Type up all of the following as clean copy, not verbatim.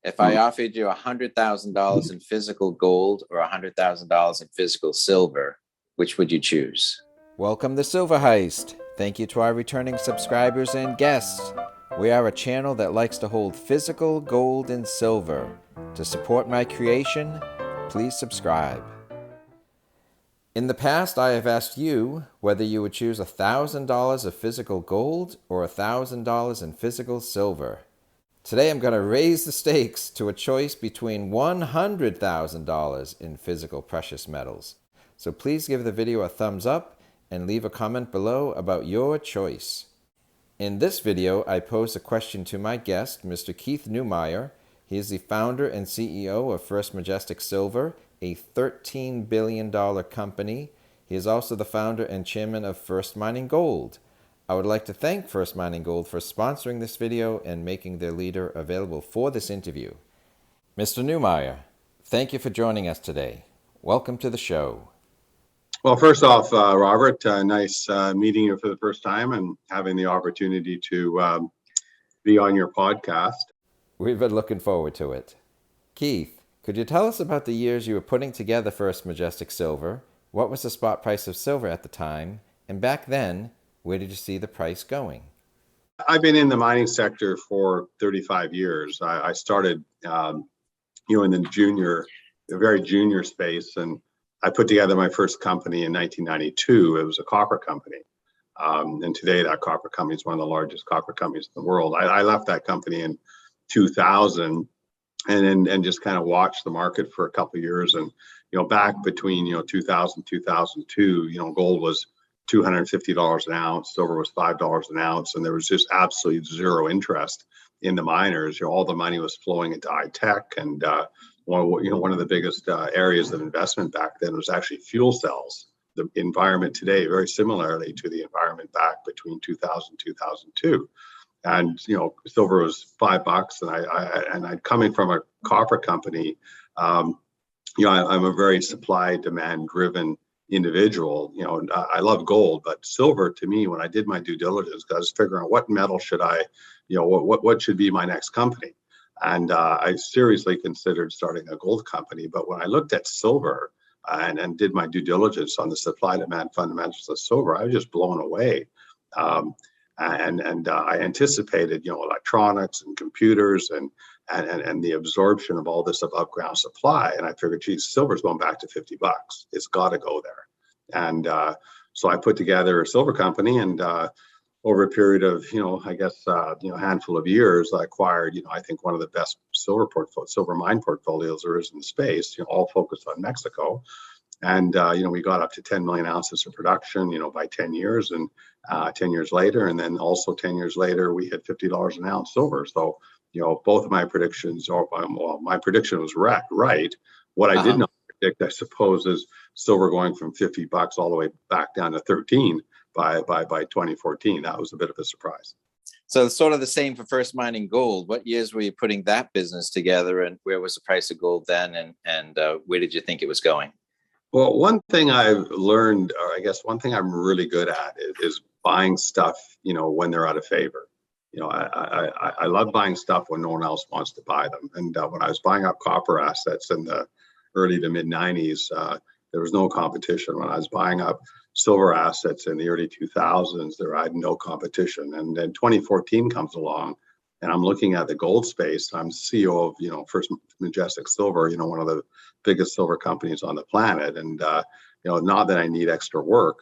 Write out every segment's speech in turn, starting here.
If I offered you $100,000 in physical gold or $100,000 in physical silver, which would you choose? Welcome to Silver Heist. Thank you to our returning subscribers and guests. We are a channel that likes to hold physical gold and silver. To support my creation, please subscribe. In the past, I have asked you whether you would choose $1,000 of physical gold or $1,000 in physical silver. Today, I'm going to raise the stakes to a choice between $100,000 in physical precious metals. So please give the video a thumbs up and leave a comment below about your choice. In this video, I pose a question to my guest, Mr. Keith Neumeyer. He is the founder and CEO of First Majestic Silver, a $13 billion company. He is also the founder and chairman of First Mining Gold. I would like to thank First Mining Gold for sponsoring this video and making their leader available for this interview. Mr. Neumeyer, thank you for joining us today. Welcome to the show. Well, first off, Robert, nice meeting you for the first time and having the opportunity to be on your podcast. We've been looking forward to it. Keith, could you tell us about the years you were putting together First Majestic Silver? What was the spot price of silver at the time? And back then, where did you see the price going? I've been in the mining sector for 35 years. I started, in the very junior space, and I put together my first company in 1992. It was a copper company. And today that copper company is one of the largest copper companies in the world. I left that company in 2000 and just kind of watched the market for a couple of years. And, back between, 2000, 2002, gold was $250 an ounce, silver was $5 an ounce, and there was just absolutely zero interest in the miners. All the money was flowing into high tech, and one of the biggest areas of investment back then was actually fuel cells. The environment today, very similarly to the environment back between 2000 and 2002. And silver was $5, and I coming from a copper company, I'm a very supply demand driven individual. I love gold, but silver to me, when I did my due diligence, I was figuring out what metal should I, what should be my next company. And I seriously considered starting a gold company. But when I looked at silver and did my due diligence on the supply demand fundamentals of silver, I was just blown away. And I anticipated, electronics and computers and the absorption of all this above ground supply. And I figured, geez, silver's going back to $50. It's got to go there. And so I put together a silver company, and over a period of, a handful of years, I acquired, I think one of the best silver mine portfolios there is in the space, all focused on Mexico. And, we got up to 10 million ounces of production, by 10 years and 10 years later. And then also 10 years later, we hit $50 an ounce silver. So, both of my predictions, my prediction was right. What I did not predict, I suppose, is silver going from $50 all the way back down to 13 by 2014. That was a bit of a surprise. So it's sort of the same for First Mining Gold. What years were you putting that business together, and where was the price of gold then, and where did you think it was going? Well, one thing I've learned, or I guess one thing I'm really good at is buying stuff, when they're out of favor. I love buying stuff when no one else wants to buy them. And when I was buying up copper assets in the early to mid 90s, there was no competition. When I was buying up silver assets in the early 2000s, I had no competition. And then 2014 comes along, and I'm looking at the gold space. I'm CEO of, First Majestic Silver, one of the biggest silver companies on the planet. And, not that I need extra work,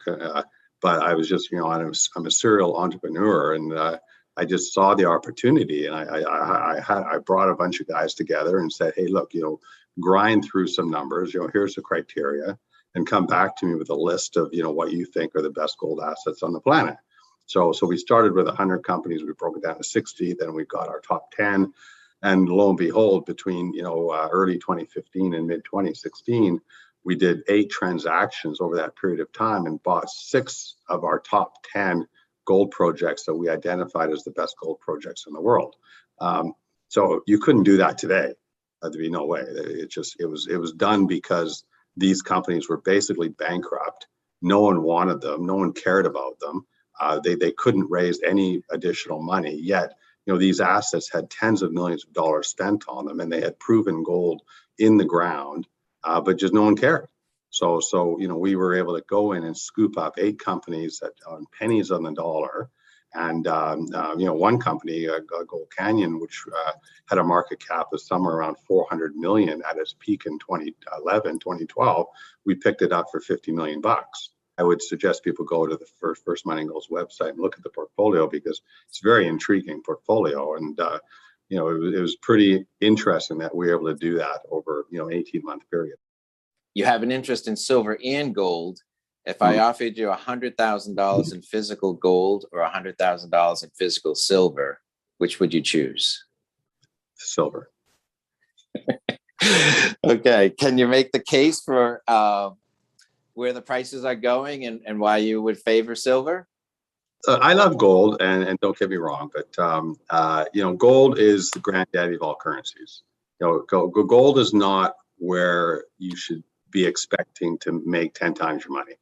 but I was just, I'm a serial entrepreneur, and I just saw the opportunity. And I brought a bunch of guys together and said, hey, look, grind through some numbers, here's the criteria, and come back to me with a list of, what you think are the best gold assets on the planet. So we started with 100 companies. We broke it down to 60. Then we got our top 10. And lo and behold, between, early 2015 and mid 2016, we did 8 transactions over that period of time and bought 6 of our top 10 gold projects that we identified as the best gold projects in the world. So you couldn't do that today. There'd be no way. It was done because these companies were basically bankrupt. No one wanted them. No one cared about them. They couldn't raise any additional money. Yet these assets had tens of millions of dollars spent on them, and they had proven gold in the ground, but just no one cared. So we were able to go in and scoop up 8 companies on pennies on the dollar. And, one company, Gold Canyon, which had a market cap of somewhere around 400 million at its peak in 2011, 2012, we picked it up for 50 million bucks. I would suggest people go to the First Mining Gold's website and look at the portfolio, because it's a very intriguing portfolio. And, it was pretty interesting that we were able to do that over, 18-month period. You have an interest in silver and gold. If I offered you $100,000 in physical gold or $100,000 in physical silver, which would you choose? Silver. Okay. Can you make the case for where the prices are going and why you would favor silver? I love gold, and don't get me wrong, but gold is the granddaddy of all currencies. Gold is not where you should be expecting to make 10 times your money.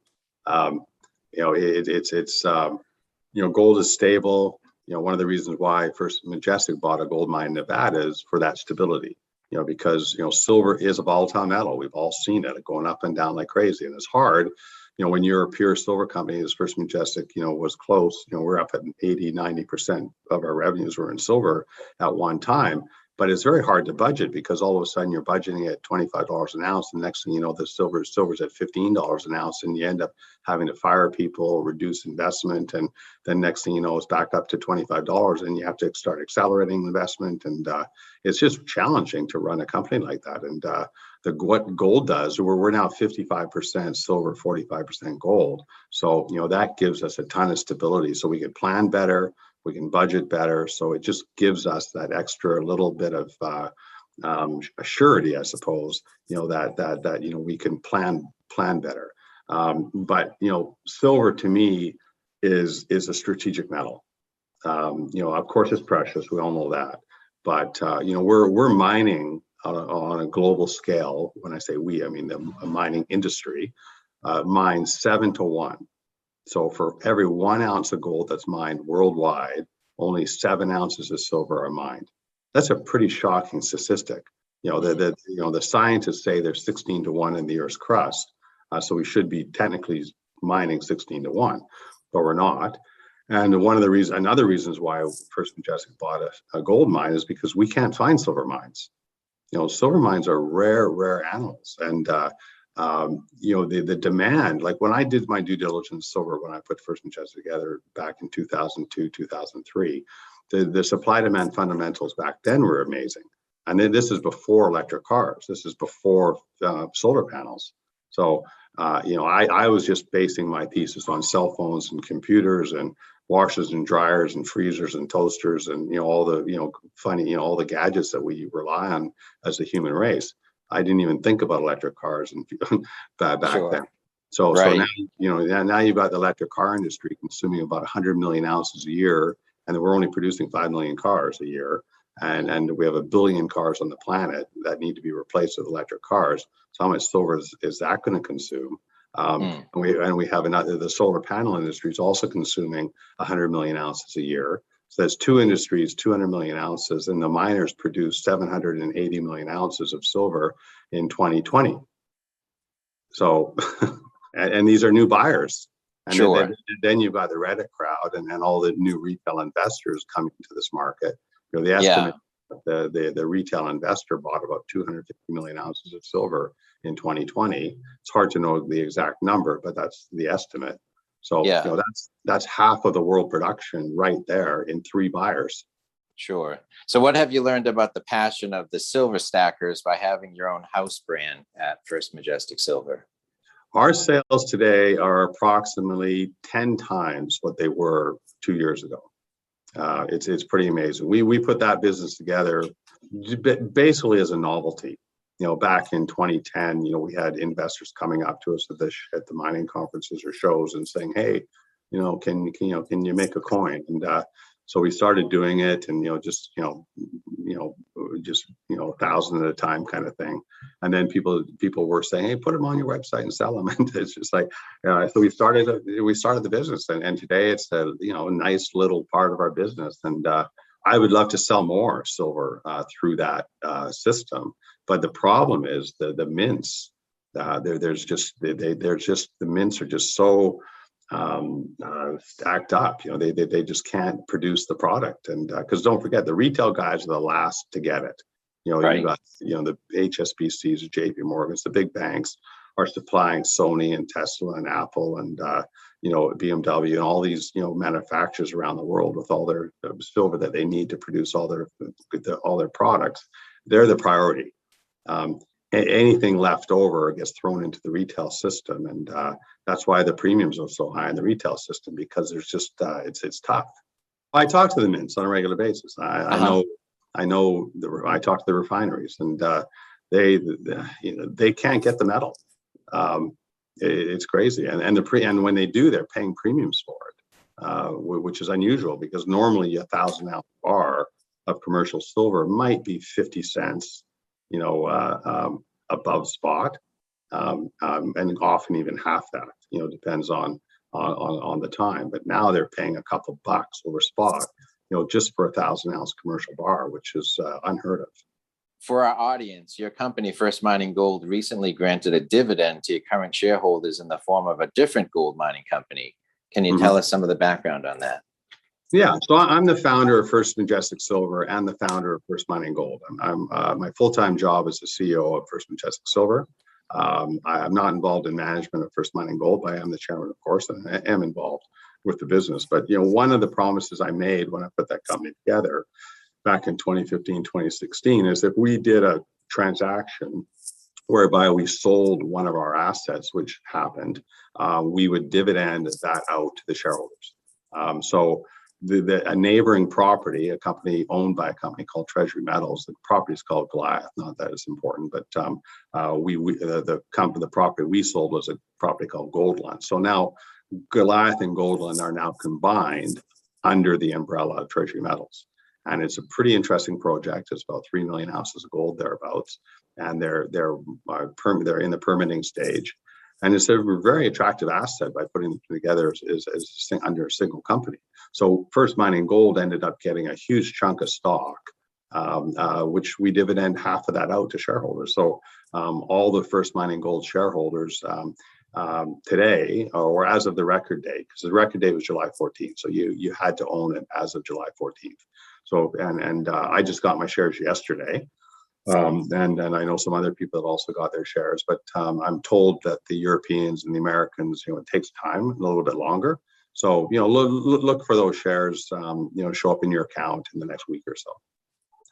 Gold is stable. One of the reasons why First Majestic bought a gold mine in Nevada is for that stability. Because silver is a volatile metal. We've all seen it going up and down like crazy, and it's hard. When you're a pure silver company, as First Majestic, was close. We're up at 80-90% of our revenues were in silver at one time. But it's very hard to budget, because all of a sudden you're budgeting at $25 an ounce, and the next thing you know, the silver's at $15 an ounce, and you end up having to fire people, reduce investment, and then next thing you know, it's back up to $25, and you have to start accelerating investment, and it's just challenging to run a company like that. And what gold does, we're now 55% silver, 45% gold, so that gives us a ton of stability, so we can plan better. We can budget better, so it just gives us that extra little bit of surety, I suppose. That we can plan better. But silver to me is a strategic metal. Of course, it's precious. We all know that. But we're mining on a global scale. When I say we, I mean the mining industry mines 7 to 1. So for every 1 ounce of gold that's mined worldwide, only 7 ounces of silver are mined. That's a pretty shocking statistic. The scientists say there's 16 to 1 in the Earth's crust, so we should be technically mining 16 to 1, but we're not. And another reasons why First Majestic bought a gold mine is because we can't find silver mines. Silver mines are rare animals, and the demand, like when I did my due diligence silver, when I put First Majestic together back in 2002, 2003, the supply demand fundamentals back then were amazing. And then this is before electric cars. This is before solar panels. So, I was just basing my thesis on cell phones and computers and washers and dryers and freezers and toasters and, all the, all the gadgets that we rely on as the human race. I didn't even think about electric cars and back then. So now you've got the electric car industry consuming about 100 million ounces a year, and we're only producing 5 million cars a year. And we have 1 billion cars on the planet that need to be replaced with electric cars. So how much silver is that going to consume? And we have the solar panel industry is also consuming 100 million ounces a year. So that's 2 industries, 200 million ounces, and the miners produced 780 million ounces of silver in 2020. So, and these are new buyers. And sure. Then you've got the Reddit crowd and all the new retail investors coming into this market. The estimate, the retail investor bought about 250 million ounces of silver in 2020. It's hard to know the exact number, but that's the estimate. So that's half of the world production right there in 3 buyers. Sure. So what have you learned about the passion of the silver stackers by having your own house brand at First Majestic Silver? Our sales today are approximately 10 times what they were 2 years ago. It's pretty amazing. We put that business together basically as a novelty. Back in 2010, we had investors coming up to us at the mining conferences or shows and saying, "Hey, can you make a coin?" And so we started doing it, and just 1,000 at a time kind of thing. And then people were saying, "Hey, put them on your website and sell them." And it's just like, so we started the business, and today it's a nice little part of our business, and I would love to sell more silver through that system, but the problem is the mints. There's just the mints are just so stacked up. They just can't produce the product, and because don't forget, the retail guys are the last to get it. Right. You got the HSBCs, JP Morgans, the big banks are supplying Sony and Tesla and Apple and BMW and all these manufacturers around the world with all their silver that they need to produce all their products. They're the priority. Anything left over gets thrown into the retail system, and that's why the premiums are so high in the retail system, because there's just it's tough. I talk to the mints on a regular basis. I know I talk to the refineries, and they can't get the metal. It's crazy, and when they do, they're paying premiums for it, which is unusual, because normally a 1,000-ounce bar of commercial silver might be 50 cents, above spot, and often even half that. Depends on the time. But now they're paying a couple bucks over spot, just for a 1,000-ounce commercial bar, which is unheard of. For our audience, your company, First Mining Gold, recently granted a dividend to your current shareholders in the form of a different gold mining company. Can you tell us some of the background on that? Yeah, so I'm the founder of First Majestic Silver and the founder of First Mining Gold. I'm my full-time job is the CEO of First Majestic Silver. I'm not involved in management of First Mining Gold, but I am the chairman, of course, and I am involved with the business. But one of the promises I made when I put that company together back in 2015, 2016, is if we did a transaction whereby we sold one of our assets, which happened, we would dividend that out to the shareholders. So a neighboring property, a company owned by a company called Treasury Metals, the property is called Goliath. Not that it's important, but the property we sold was a property called Goldland. So now Goliath and Goldland are now combined under the umbrella of Treasury Metals. And it's a pretty interesting project. It's about 3 million ounces of gold thereabouts, and they're in the permitting stage. And it's a very attractive asset by putting them together under a single company. So First Mining Gold ended up getting a huge chunk of stock, which we dividend half of that out to shareholders. So all the First Mining Gold shareholders today, or as of the record date, because the record date was July 14th, so you had to own it as of July 14th. So and I just got my shares yesterday. And I know some other people that also got their shares, but I'm told that the Europeans and the Americans, it takes time, a little bit longer. So, look for those shares, show up in your account in the next week or so.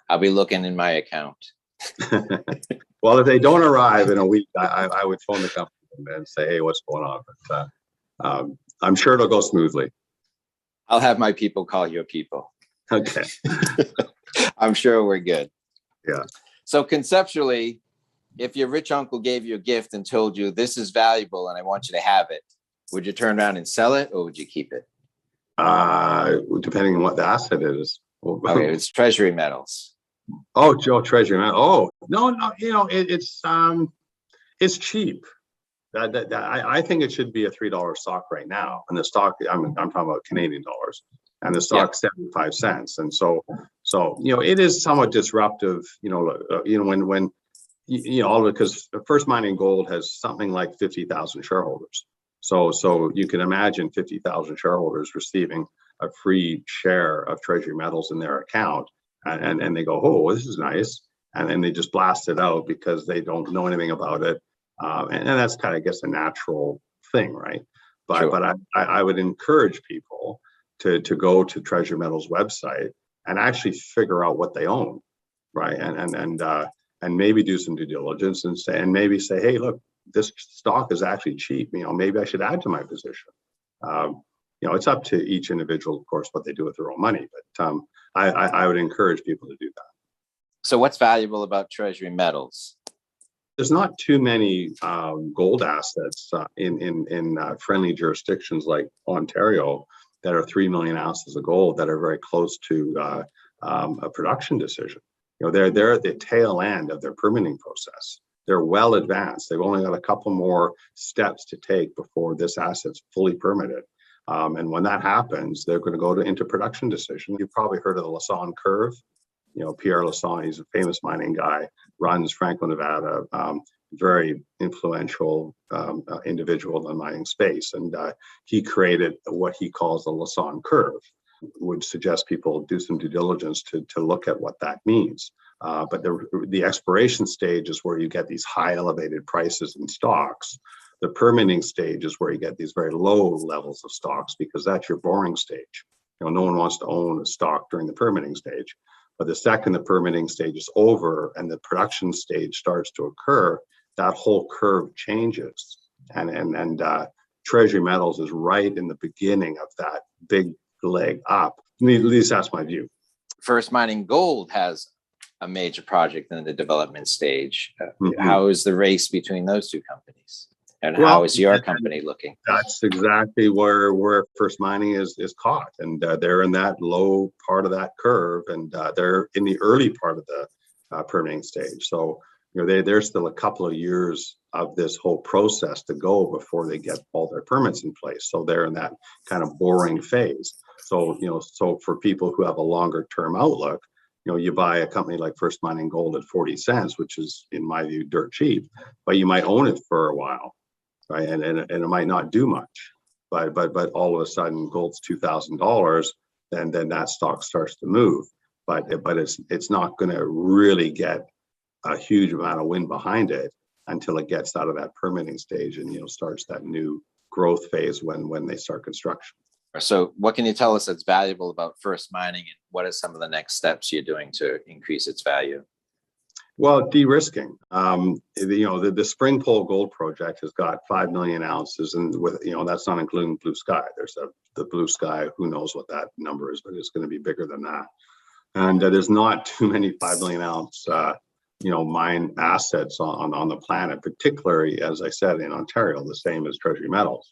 I'll be looking in my account. Well, if they don't arrive in a week, I would phone the company and say, hey, what's going on? But I'm sure it'll go smoothly. I'll have my people call your people. Okay. I'm sure we're good. Yeah. So conceptually, if your rich uncle gave you a gift and told you this is valuable and I want you to have it, would you turn around and sell it, or would you keep it? Depending on what the asset is. Okay, it's Treasury Metals. Oh, Treasury Metals. Oh, no, it's cheap. I think it should be a $3 stock right now, and the stock I'm talking about Canadian dollars, and the stock's 75 cents, and so it is somewhat disruptive. When because First Mining Gold has something like 50,000 shareholders, so you can imagine 50,000 shareholders receiving a free share of Treasury Metals in their account, and they go, oh, this is nice, and then they just blast it out because they don't know anything about it. And that's kind of, I guess, a natural thing, right? But Sure. But I would encourage people to go to Treasury Metals website and actually figure out what they own, right? And maybe do some due diligence and maybe say, hey, look, this stock is actually cheap. Maybe I should add to my position. It's up to each individual, of course, what they do with their own money. But I would encourage people to do that. So what's valuable about Treasury Metals? There's not too many gold assets in friendly jurisdictions like Ontario that are 3 million ounces of gold that are very close to a production decision. They're at the tail end of their permitting process. They're well advanced. They've only got a couple more steps to take before this asset's fully permitted. And when that happens, they're going to go into production decision. You've probably heard of the Lassonde curve. Pierre Lassonde, he's a famous mining guy, runs Franco, Nevada, very influential individual in the mining space. And he created what he calls the Lassonde curve. Would suggest people do some due diligence to look at what that means. But the exploration stage is where you get these high elevated prices in stocks. The permitting stage is where you get these very low levels of stocks, because that's your boring stage. No one wants to own a stock during the permitting stage. But the second the permitting stage is over and the production stage starts to occur, that whole curve changes. And Treasury Metals is right in the beginning of that big leg up. At least that's my view. First Mining Gold has a major project in the development stage. How is the race between those two companies? And how is your company looking? That's exactly where First Mining is caught. And they're in that low part of that curve, and they're in the early part of the permitting stage. So there's still a couple of years of this whole process to go before they get all their permits in place. So they're in that kind of boring phase. So, so for people who have a longer term outlook, you buy a company like First Mining Gold at 40 cents, which is, in my view, dirt cheap, but you might own it for a while, right? And it might not do much, but all of a sudden gold's $2,000, then that stock starts to move. But it's not going to really get a huge amount of wind behind it until it gets out of that permitting stage and starts that new growth phase when they start construction. So what can you tell us that's valuable about First Mining, and what are some of the next steps you're doing to increase its value? Well, de-risking. The Spring Pole Gold Project has got 5 million ounces, and that's not including Blue Sky. There's the Blue Sky. Who knows what that number is, but it's going to be bigger than that. And there's not too many 5 million ounce mine assets on the planet, particularly, as I said, in Ontario, the same as Treasury Metals.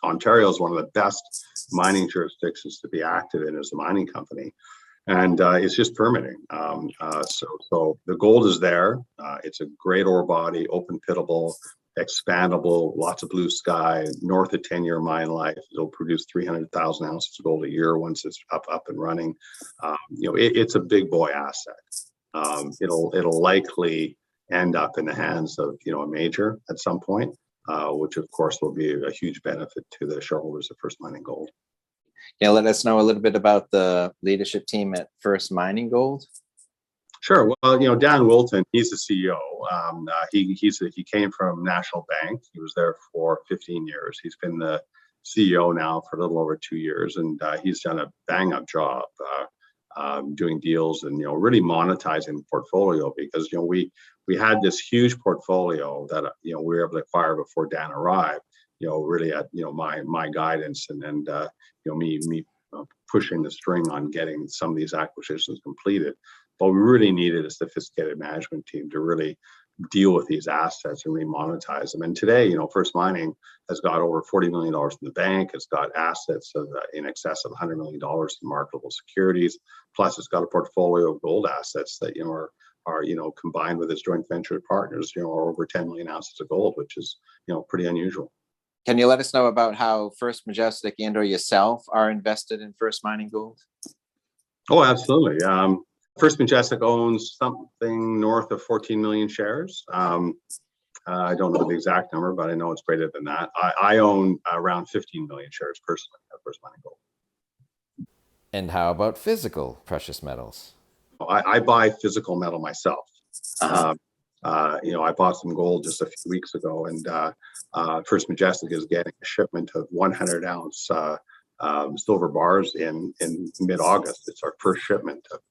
Ontario is one of the best mining jurisdictions to be active in as a mining company. And it's just permitting. So the gold is there. It's a great ore body, open pittable, expandable, lots of blue sky, north of 10-year mine life. It'll produce 300,000 ounces of gold a year once it's up and running. It's a big boy asset. It'll likely end up in the hands of a major at some point, which of course will be a huge benefit to the shareholders of First Mining Gold. Let us know a little bit about the leadership team at First Mining Gold. Sure. Well, Dan Wilton, he's the CEO. He came from National Bank. He was there for 15 years. He's been the CEO now for a little over 2 years, and he's done a bang-up job doing deals and really monetizing the portfolio, because we had this huge portfolio that we were able to acquire before Dan arrived. Really at my guidance and me pushing the string on getting some of these acquisitions completed. But we really needed a sophisticated management team to really deal with these assets and remonetize them. And today, First Mining has got over $40 million in the bank. It's got assets of in excess of $100 million in marketable securities. Plus, it's got a portfolio of gold assets that are combined with its joint venture partners, are over 10 million ounces of gold, which is pretty unusual. Can you let us know about how First Majestic and or yourself are invested in First Mining Gold? Oh, absolutely. First Majestic owns something north of 14 million shares. I don't know the exact number, but I know it's greater than that. I own around 15 million shares personally at First Mining Gold. And how about physical precious metals? I buy physical metal myself. I bought some gold just a few weeks ago, and First Majestic is getting a shipment of 100-ounce silver bars in mid-August. It's our first shipment of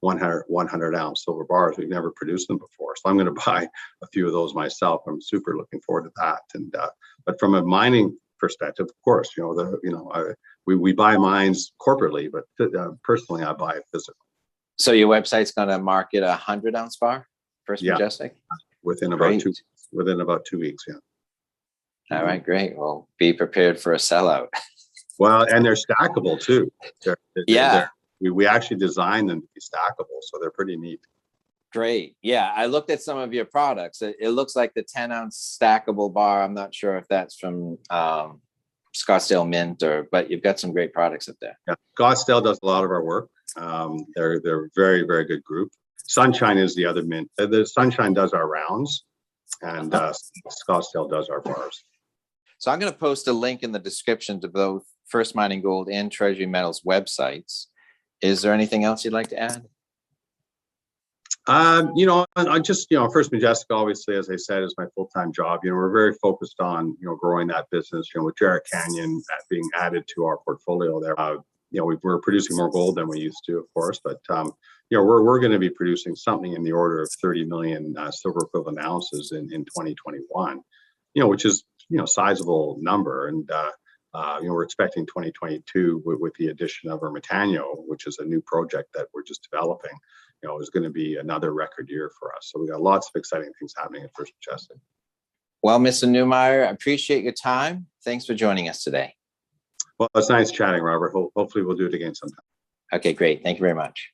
100-ounce silver bars. We've never produced them before, so I'm going to buy a few of those myself. I'm super looking forward to that. And but from a mining perspective, of course, we buy mines corporately, but personally, I buy physical. So your website's going to market a 100-ounce bar, First Majestic? Within about 2 weeks, yeah. All right, great. Well, be prepared for a sellout. Well, and they're stackable too. We actually designed them to be stackable, so they're pretty neat. Great. Yeah, I looked at some of your products. It looks like the 10-ounce stackable bar. I'm not sure if that's from Scottsdale Mint, but you've got some great products up there. Yeah, Scottsdale does a lot of our work. They're a very, very good group. Sunshine is the other mint. The Sunshine does our rounds, and Scottsdale does our bars. So I'm going to post a link in the description to both First Mining Gold and Treasury Metals websites. Is there anything else you'd like to add? I just, First Majestic, obviously, as I said, is my full-time job. We're very focused on, growing that business, with Jarrett Canyon being added to our portfolio there. We're producing more gold than we used to, of course, but, we're going to be producing something in the order of 30 million silver equivalent ounces in 2021, which is, sizable number. And, we're expecting 2022 with the addition of our Ermitaño, which is a new project that we're just developing, is going to be another record year for us. So we got lots of exciting things happening at First Majestic. Well, Mr. Neumeyer, I appreciate your time. Thanks for joining us today. Well, it's nice chatting, Robert. Hopefully we'll do it again sometime. Okay, great. Thank you very much.